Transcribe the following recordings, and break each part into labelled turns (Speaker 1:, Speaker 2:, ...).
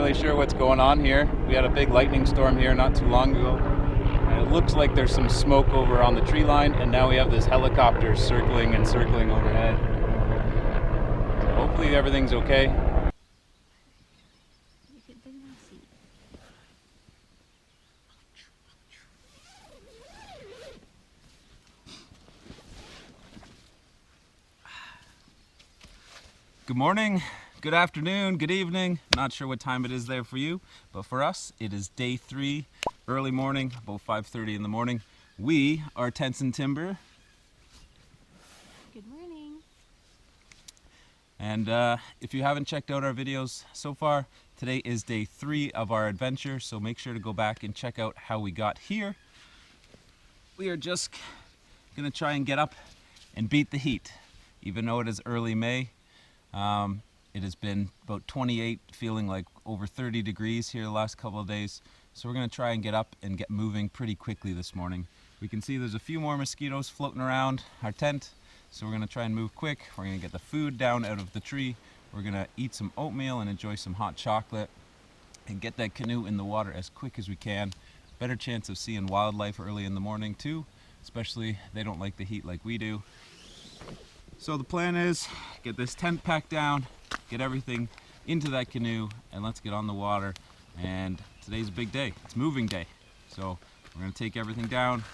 Speaker 1: really sure what's going on here. We had a big lightning storm here not too long ago. And it looks like there's some smoke over on the tree line, and now we have this helicopter circling and circling overhead. So hopefully everything's okay. Good morning, good afternoon, good evening. Not sure what time it is there for you, but for us, it is day 3, early morning, about 5:30 in the morning. We are Tents and Timber.
Speaker 2: Good morning.
Speaker 1: And if you haven't checked out our videos so far, today is day 3 of our adventure, so make sure to go back and check out how we got here. We are just gonna try and get up and beat the heat, even though it is early May. It has been about 28, feeling like over 30 degrees here the last couple of days. So we're going to try and get up and get moving pretty quickly this morning. We can see there's a few more mosquitoes floating around our tent. So we're going to try and move quick. We're going to get the food down out of the tree. We're going to eat some oatmeal and enjoy some hot chocolate and get that canoe in the water as quick as we can. Better chance of seeing wildlife early in the morning too, especially they don't like the heat like we do. So the plan is get this tent packed down, get everything into that canoe, and let's get on the water. And today's a big day. It's moving day. So we're going to take everything down,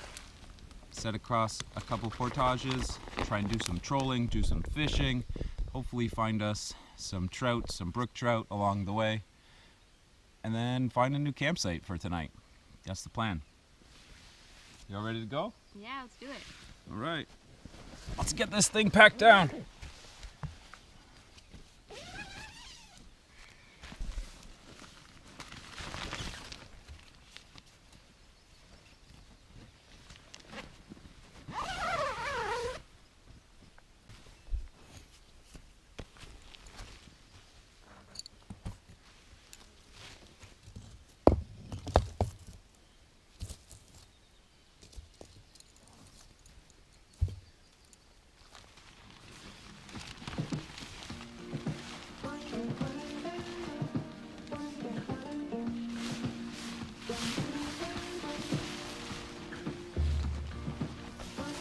Speaker 1: set across a couple portages, try and do some trolling, do some fishing, hopefully find us some trout, some brook trout along the way, and then find a new campsite for tonight. That's the plan. You all ready to go?
Speaker 2: Yeah, let's do it.
Speaker 1: All right. Let's get this thing packed down.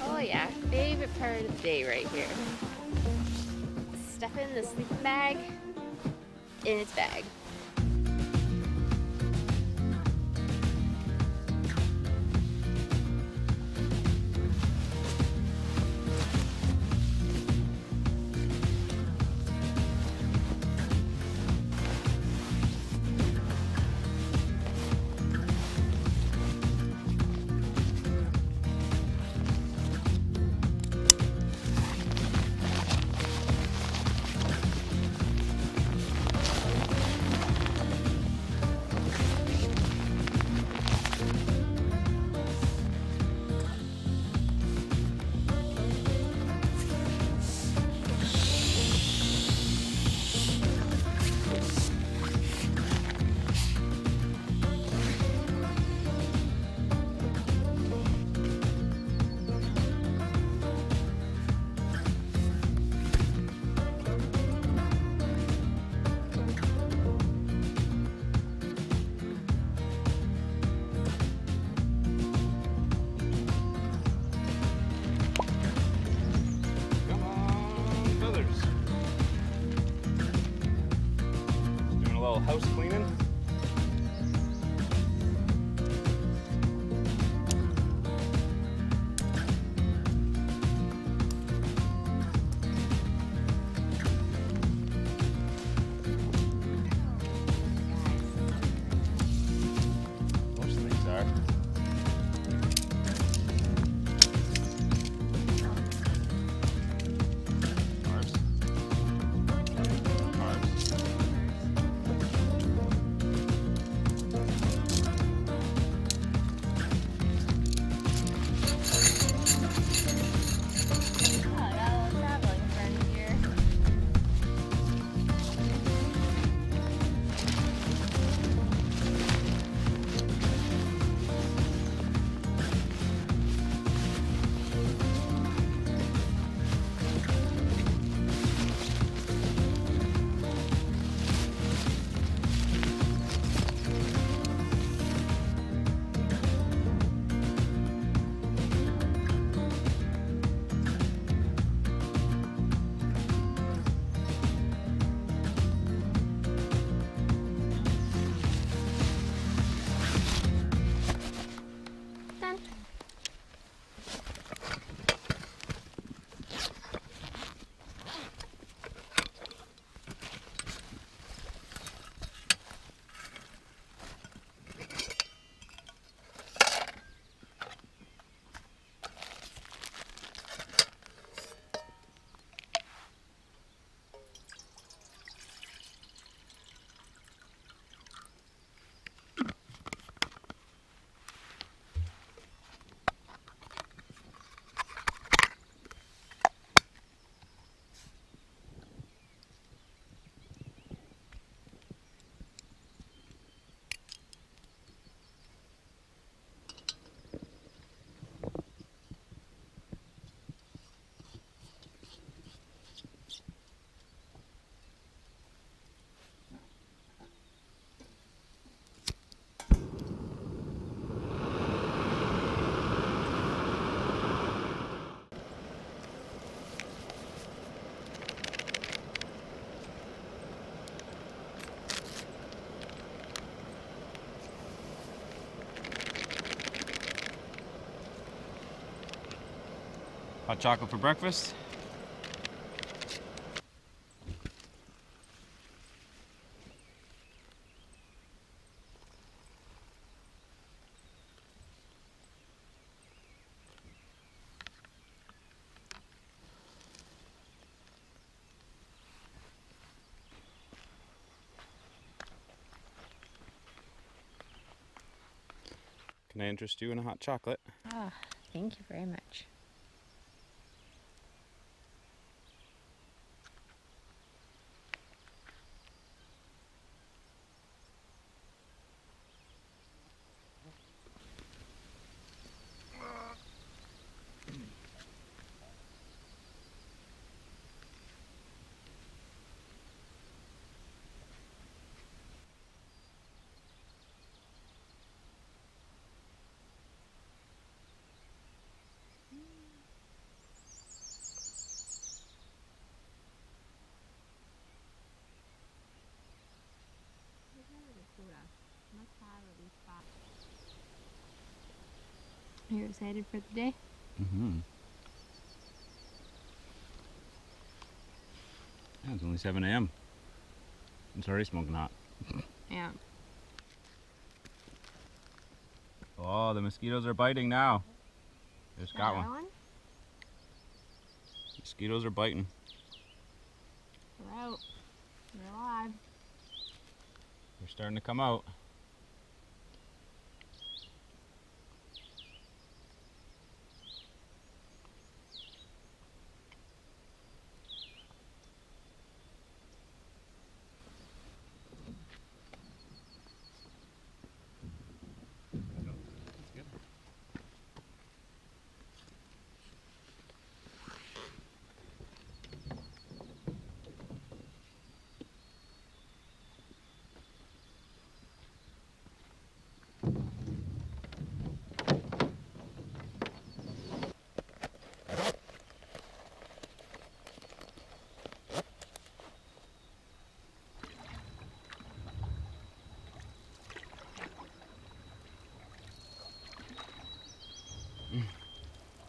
Speaker 2: Oh yeah, favorite part of the day right here. Stuffing the sleeping bag in its bag.
Speaker 1: House cleaning. Most things are. Carbs. Hot chocolate for breakfast. Can I interest you in a hot chocolate?
Speaker 2: Ah, thank you very much. Are you excited for the day?
Speaker 1: Mm-hmm. Yeah, it's only 7 a.m. It's already smoking hot.
Speaker 2: Yeah.
Speaker 1: Oh, the mosquitoes are biting now. Just got one. Mosquitoes are biting.
Speaker 2: We're out. We're alive.
Speaker 1: They're starting to come out.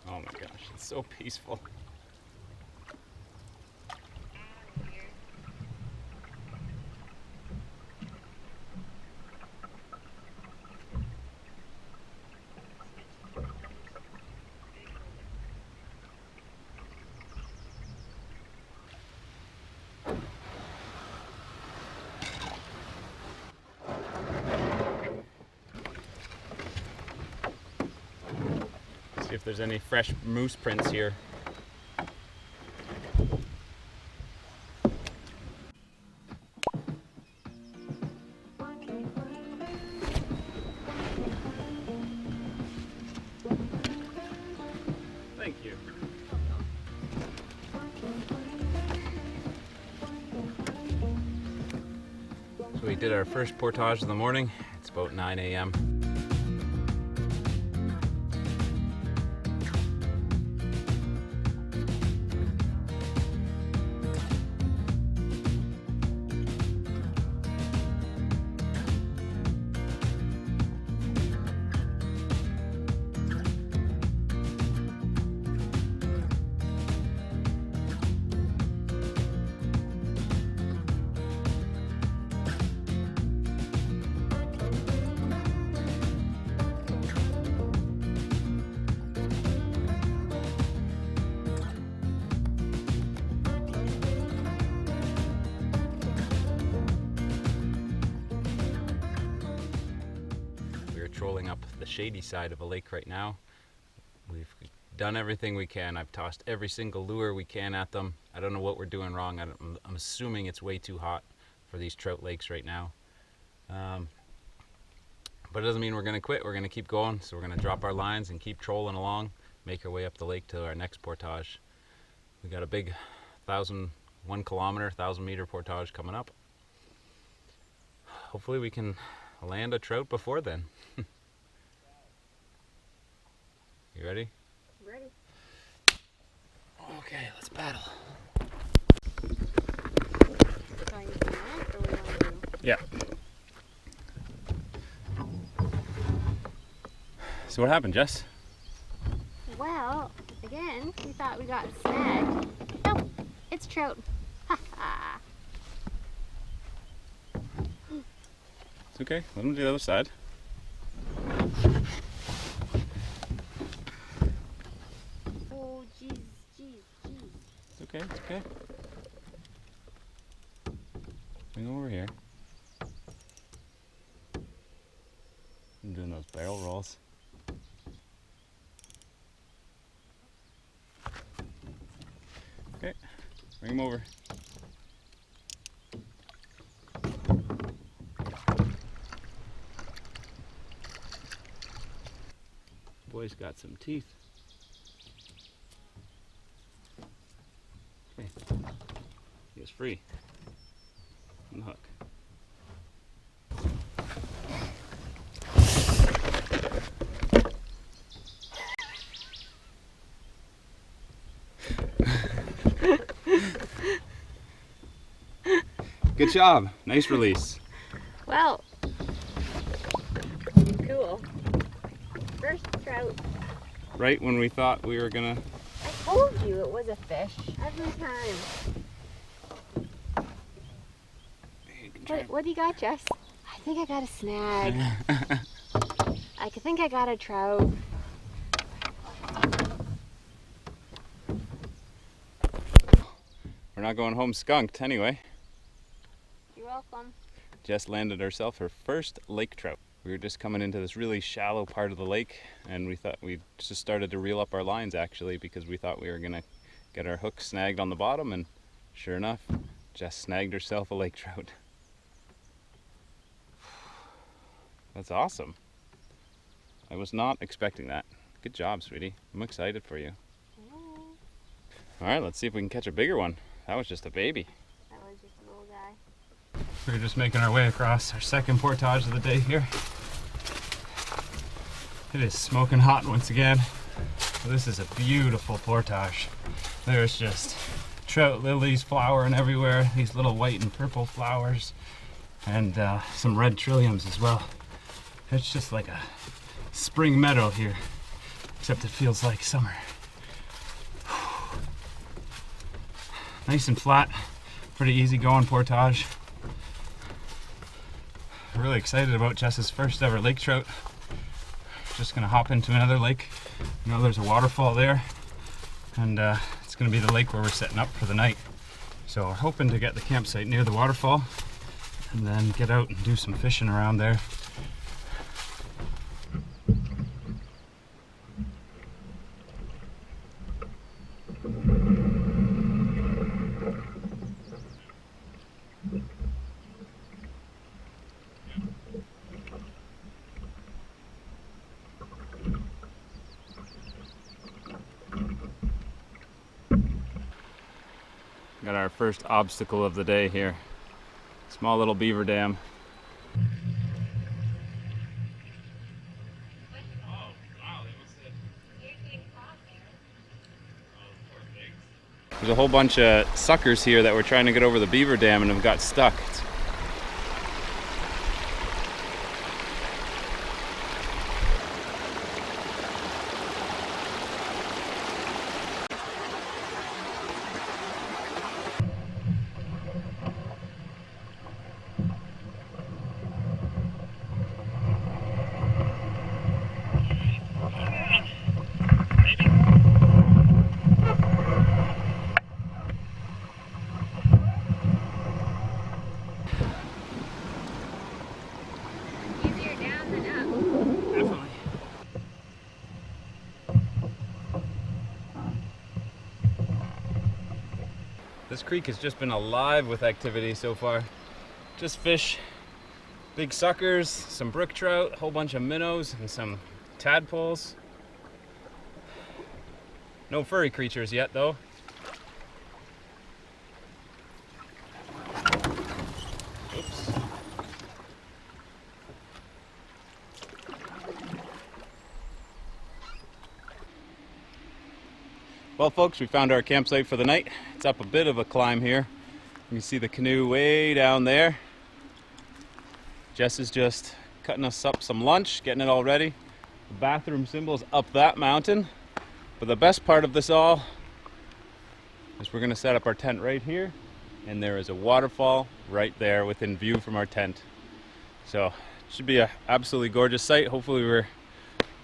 Speaker 1: Oh my gosh, it's so peaceful. See if there's any fresh moose prints here. Thank you. So we did our first portage of the morning. It's about 9 a.m. Trolling up the shady side of a lake right now. We've done everything we can. I've tossed every single lure we can at them. I don't know what we're doing wrong. I'm assuming it's way too hot for these trout lakes right now. But it doesn't mean we're going to quit. We're going to keep going. So we're going to drop our lines and keep trolling along, make our way up the lake to our next portage. We got a big 1 kilometer, 1,000 meter portage coming up. Hopefully we can land a trout before then. You ready?
Speaker 2: Ready.
Speaker 1: Okay, let's paddle. Yeah. So what happened, Jess?
Speaker 2: Well, again, we thought thought we got snagged. Nope, it's trout. Ha ha.
Speaker 1: It's okay. Let them do the other side.
Speaker 2: Oh, jeez, jeez, jeez.
Speaker 1: It's okay. It's okay. Bring them over here. I'm doing those barrel rolls. Okay, bring them over. Boy's got some teeth. Okay, he is free on the hook. Good job. Nice release.
Speaker 2: Well, cool. First trout.
Speaker 1: Right when we thought we were gonna...
Speaker 2: I told you it was a fish every time. What do you got, Jess? I think I got a snag. I think I got a trout.
Speaker 1: We're not going home skunked anyway.
Speaker 2: You're welcome.
Speaker 1: Jess landed herself her first lake trout. We were just coming into this really shallow part of the lake, and we thought we just started to reel up our lines actually, because we thought we were gonna get our hook snagged on the bottom, and sure enough, Jess snagged herself a lake trout. That's awesome. I was not expecting that. Good job, sweetie. I'm excited for you. All right, let's see if we can catch a bigger one. That was just a baby.
Speaker 2: That was just a little guy.
Speaker 1: We're just making our way across our second portage of the day here. It is smoking hot once again. This is a beautiful portage. There's just trout lilies flowering everywhere, these little white and purple flowers, and some red trilliums as well. It's just like a spring meadow here, except it feels like summer. Nice and flat, pretty easy going portage. Really excited about Jess's first ever lake trout. Just gonna hop into another lake. You know, there's a waterfall there, and it's gonna be the lake where we're setting up for the night. So we're hoping to get the campsite near the waterfall and then get out and do some fishing around there. Got our first obstacle of the day here. Small little beaver dam. There's a whole bunch of suckers here that were trying to get over the beaver dam and have got stuck.
Speaker 2: Easier down than up.
Speaker 1: Definitely. This creek has just been alive with activity so far. Just fish, big suckers, some brook trout, a whole bunch of minnows, and some tadpoles. No furry creatures yet though. Oops. Well folks, we found our campsite for the night. It's up a bit of a climb here. You can see the canoe way down there. Jess is just cutting us up some lunch, getting it all ready. The bathroom symbol's up that mountain. But the best part of this all is we're gonna set up our tent right here, and there is a waterfall right there within view from our tent. So it should be an absolutely gorgeous sight. Hopefully we're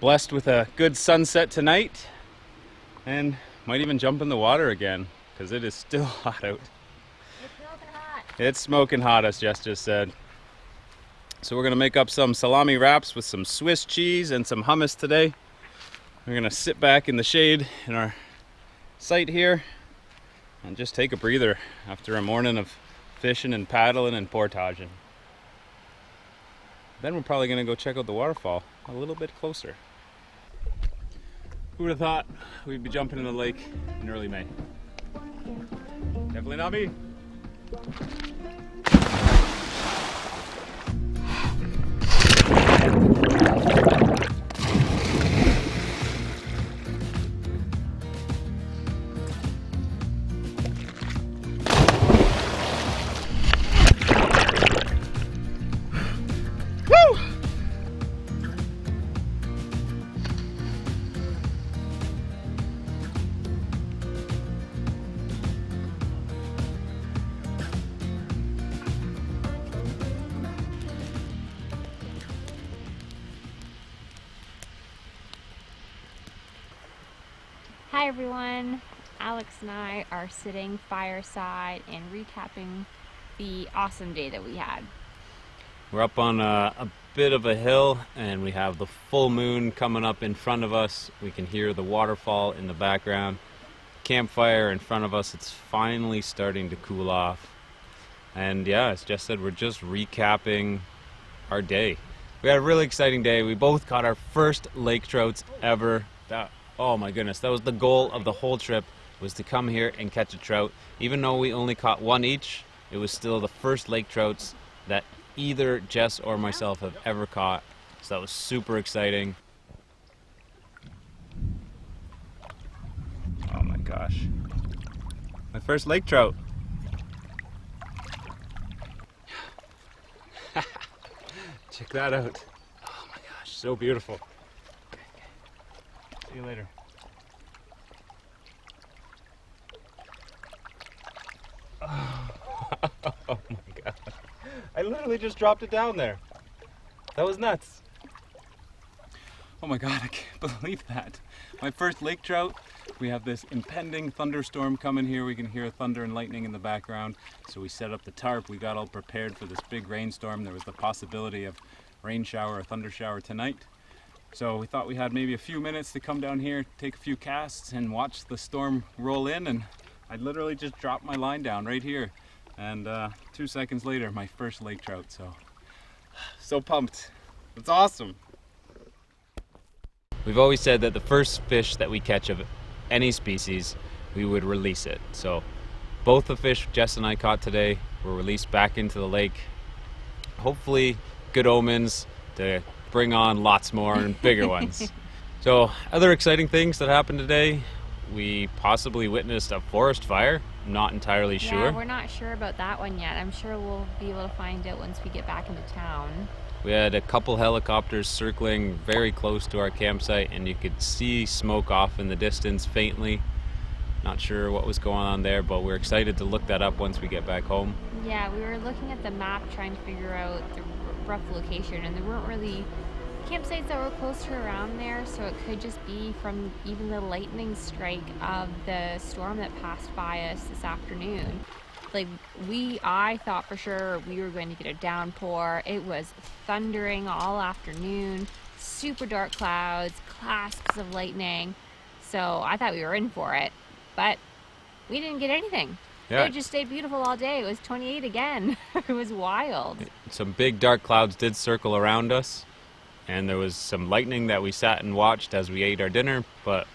Speaker 1: blessed with a good sunset tonight, and might even jump in the water again because it is still hot out.
Speaker 2: It's smoking hot.
Speaker 1: It's smoking hot, as Jess just said. So we're gonna make up some salami wraps with some Swiss cheese and some hummus today. We're gonna sit back in the shade in our site here and just take a breather after a morning of fishing and paddling and portaging. Then we're probably gonna go check out the waterfall a little bit closer. Who would have thought we'd be jumping in the lake in early May? Definitely not me.
Speaker 2: Hi everyone, Alex and I are sitting fireside and recapping the awesome day that we had.
Speaker 3: We're up on a bit of a hill, and we have the full moon coming up in front of us. We can hear the waterfall in the background. Campfire in front of us. It's finally starting to cool off. And yeah, as Jess said, we're just recapping our day. We had a really exciting day. We both caught our first lake trouts ever. Oh my goodness, that was the goal of the whole trip, was to come here and catch a trout. Even though we only caught one each, it was still the first lake trouts that either Jess or myself have ever caught. So that was super exciting.
Speaker 1: Oh my gosh. My first lake trout. Check that out. Oh my gosh, so beautiful. See you later. Oh my god. I literally just dropped it down there. That was nuts. Oh my god, I can't believe that. My first lake trout. We have this impending thunderstorm coming here. We can hear thunder and lightning in the background. So we set up the tarp. We got all prepared for this big rainstorm. There was the possibility of rain shower or thunder shower tonight. So we thought we had maybe a few minutes to come down here, take a few casts, and watch the storm roll in, and I literally just dropped my line down right here. And 2 seconds later, my first lake trout, so pumped. It's awesome.
Speaker 3: We've always said that the first fish that we catch of any species, we would release it. So both the fish Jess and I caught today were released back into the lake. Hopefully good omens to bring on lots more and bigger ones. So other exciting things that happened today, we possibly witnessed a forest fire. I'm not entirely sure.
Speaker 2: Yeah, we're not sure about that one yet. I'm sure we'll be able to find out once we get back into town.
Speaker 3: We had a couple helicopters circling very close to our campsite, and you could see smoke off in the distance faintly. Not sure what was going on there, but we're excited to look that up once we get back home.
Speaker 2: Yeah, we were looking at the map trying to figure out the rough location, and there weren't really campsites that were close to around there, so it could just be from even the lightning strike of the storm that passed by us this afternoon. Like, I thought for sure we were going to get a downpour. It was thundering all afternoon, super dark clouds, clasps of lightning. So I thought we were in for it, but we didn't get anything.
Speaker 3: Yeah.
Speaker 2: It just stayed beautiful all day. It was 28 again. It was wild.
Speaker 3: Some big dark clouds did circle around us, and there was some lightning that we sat and watched as we ate our dinner, but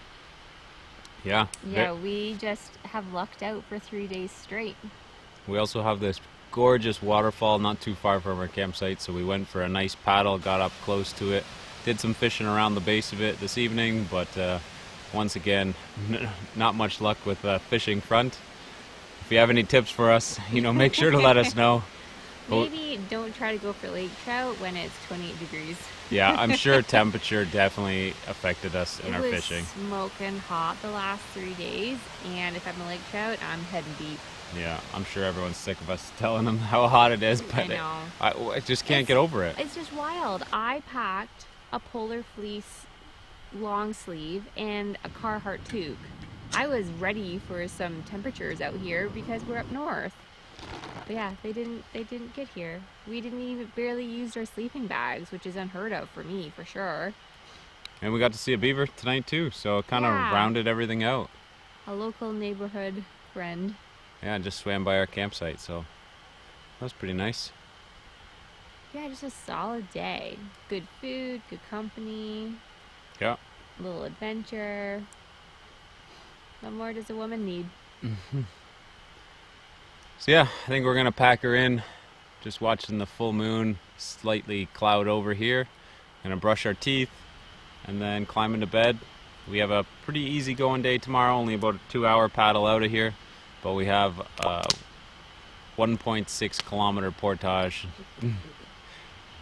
Speaker 3: yeah.
Speaker 2: Yeah, we just have lucked out for 3 days straight.
Speaker 3: We also have this gorgeous waterfall not too far from our campsite, so we went for a nice paddle, got up close to it, did some fishing around the base of it this evening, but once again, not much luck with fishing front. If you have any tips for us, make sure to let us know.
Speaker 2: Maybe don't try to go for lake trout when it's 28 degrees.
Speaker 3: Yeah, I'm sure temperature definitely affected us in our fishing.
Speaker 2: It was smoking hot the last 3 days, and if I'm a lake trout, I'm heading deep.
Speaker 3: Yeah, I'm sure everyone's sick of us telling them how hot it is, but
Speaker 2: I know.
Speaker 3: I just can't get over it.
Speaker 2: It's just wild. I packed a polar fleece long sleeve and a Carhartt toque. I was ready for some temperatures out here because we're up north. But yeah, they didn't get here. We didn't even barely use our sleeping bags, which is unheard of for me, for sure.
Speaker 3: And we got to see a beaver tonight too, so it kind of rounded everything out.
Speaker 2: A local neighborhood friend.
Speaker 3: Yeah, just swam by our campsite, so that was pretty nice.
Speaker 2: Yeah, just a solid day. Good food, good company.
Speaker 3: Yeah.
Speaker 2: A little adventure. What more does a woman need?
Speaker 3: So yeah, I think we're gonna pack her in. Just watching the full moon slightly cloud over here. Gonna brush our teeth and then climb into bed. We have a pretty easy going day tomorrow, only about a 2-hour paddle out of here. But we have a 1.6 kilometer portage.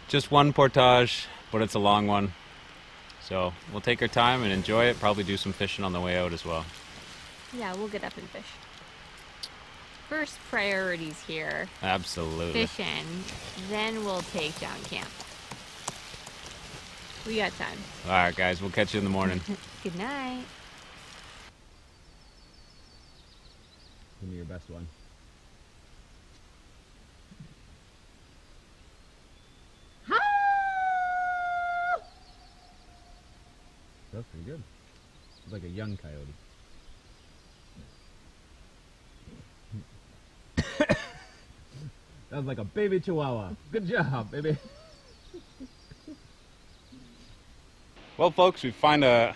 Speaker 3: Just one portage, but it's a long one. So we'll take our time and enjoy it. Probably do some fishing on the way out as well.
Speaker 2: Yeah, we'll get up and fish. First priorities here.
Speaker 3: Absolutely.
Speaker 2: Fishing, then we'll take down camp. We got time.
Speaker 3: All right, guys, we'll catch you in the morning.
Speaker 2: Good night.
Speaker 1: Give me your best one. That's pretty good. It's like a young coyote. That was like a baby chihuahua. Good job, baby.
Speaker 3: Well, folks, we find a